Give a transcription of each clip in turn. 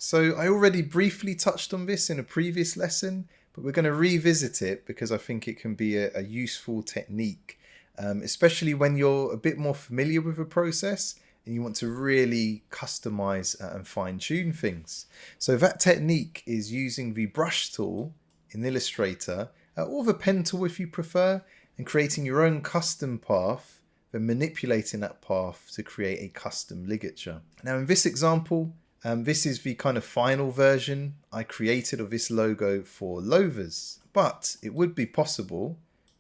So I already briefly touched on this in a previous lesson, but we're going to revisit it because I think it can be a useful technique, especially when you're a bit more familiar with a process and you want to really customize and fine tune things. So that technique is using the brush tool in Illustrator, or the pen tool if you prefer, and creating your own custom path, then manipulating that path to create a custom ligature. Now in this example, this is the kind of final version I created of this logo for louvers, but it would be possible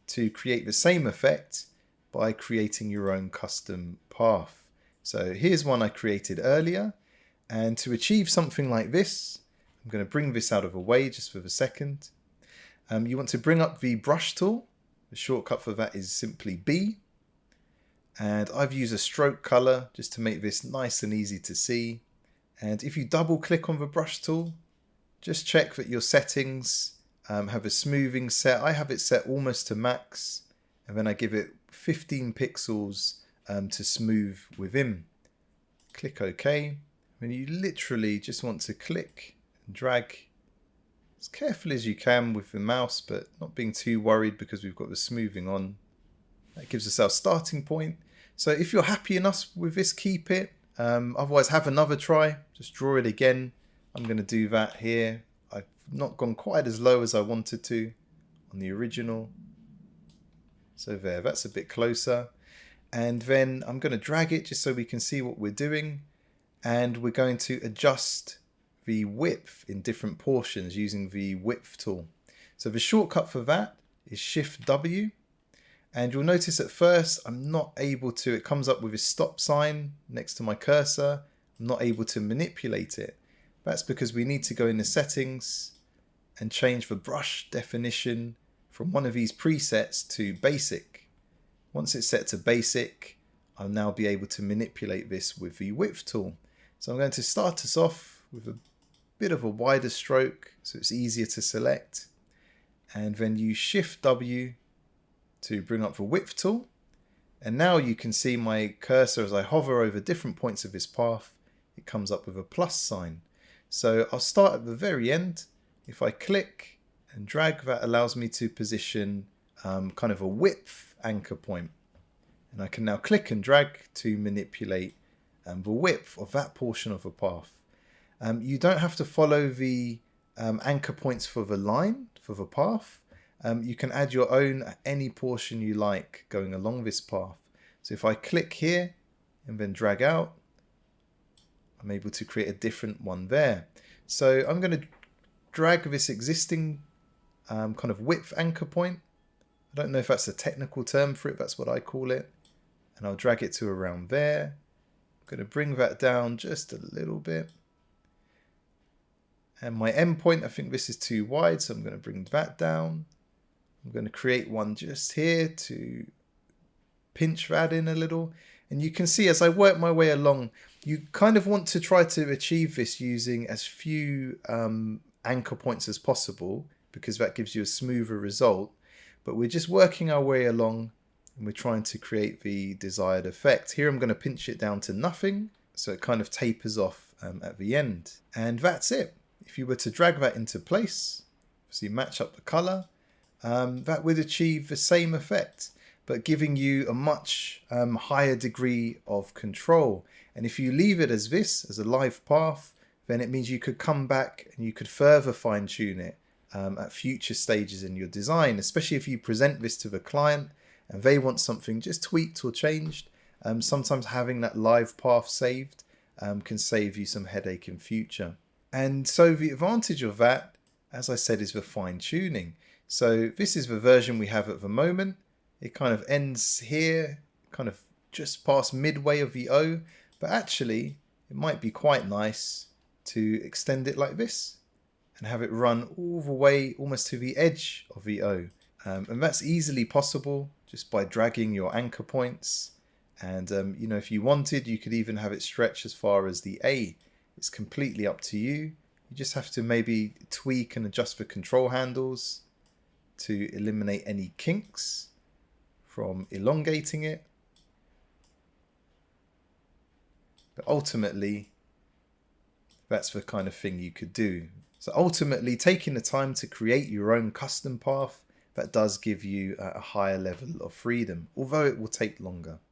to create the same effect by creating your own custom path. So here's one I created earlier, and to achieve something like this, I'm going to bring this out of the way just for a second. You want to bring up the brush tool. The shortcut for that is simply B. And I've used a stroke color just to make this nice and easy to see. And if you double click on the brush tool, just check that your settings have a smoothing set. I have it set almost to max, and then I give it 15 pixels to smooth within. Click OK. And you literally just want to click and drag as carefully as you can with the mouse, but not being too worried because we've got the smoothing on. That gives us our starting point. So if you're happy enough with this, keep it. Otherwise, have another try. Just draw it again. I'm going to do that here. I've not gone quite as low as I wanted to on the original. So there, that's a bit closer. And then I'm going to drag it just so we can see what we're doing. And we're going to adjust the width in different portions using the width tool. So the shortcut for that is Shift W. And you'll notice at first I'm not able to, it comes up with a stop sign next to my cursor. I'm not able to manipulate it. That's because we need to go in the settings and change the brush definition from one of these presets to basic. Once it's set to basic, I'll now be able to manipulate this with the width tool. So I'm going to start us off with a bit of a wider stroke so it's easier to select. And then use Shift W to bring up the width tool. And now you can see my cursor as I hover over different points of this path, it comes up with a plus sign. So I'll start at the very end. If I click and drag, that allows me to position kind of a width anchor point. And I can now click and drag to manipulate the width of that portion of a path. You don't have to follow the anchor points for the line, for the path. You can add your own at any portion you like going along this path. So if I click here and then drag out, I'm able to create a different one there. So I'm going to drag this existing kind of width anchor point. I don't know if that's a technical term for it, that's what I call it. And I'll drag it to around there. I'm going to bring that down just a little bit. And my endpoint, I think this is too wide, so I'm going to bring that down. I'm going to create one just here to pinch that in a little. And you can see as I work my way along, you kind of want to try to achieve this using as few anchor points as possible, because that gives you a smoother result. But we're just working our way along and we're trying to create the desired effect. Here I'm going to pinch it down to nothing, so it kind of tapers off at the end. And that's it. If you were to drag that into place, so you match up the color, that would achieve the same effect, but giving you a much higher degree of control. And if you leave it as this, as a live path, then it means you could come back and you could further fine tune it at future stages in your design, especially if you present this to the client and they want something just tweaked or changed. Sometimes having that live path saved can save you some headache in future. And so the advantage of that, as I said, is the fine tuning. So this is the version we have at the moment. It kind of ends here, kind of just past midway of the O, but actually it might be quite nice to extend it like this and have it run all the way almost to the edge of the O. And that's easily possible just by dragging your anchor points. And you know, if you wanted, you could even have it stretch as far as the A. It's completely up to you. You just have to maybe tweak and adjust the control handles to eliminate any kinks from elongating it. But ultimately, that's the kind of thing you could do. So ultimately, taking the time to create your own custom path, that does give you a higher level of freedom, although it will take longer.